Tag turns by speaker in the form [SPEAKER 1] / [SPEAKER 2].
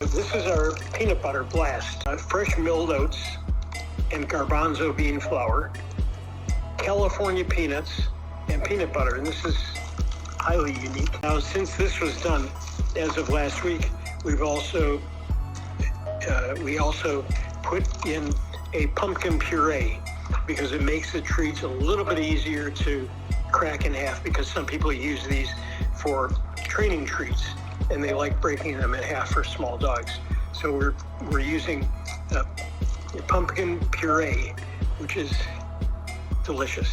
[SPEAKER 1] This is our peanut butter blast. Fresh milled oats and garbanzo bean flour, California peanuts, and peanut butter. And this is highly unique. Now, since this was done as of last week, we also put in a pumpkin puree because it makes the treats a little bit easier to crack in half, because some people use these for training treats and they like breaking them in half for small dogs. So we're using a pumpkin puree, which is delicious.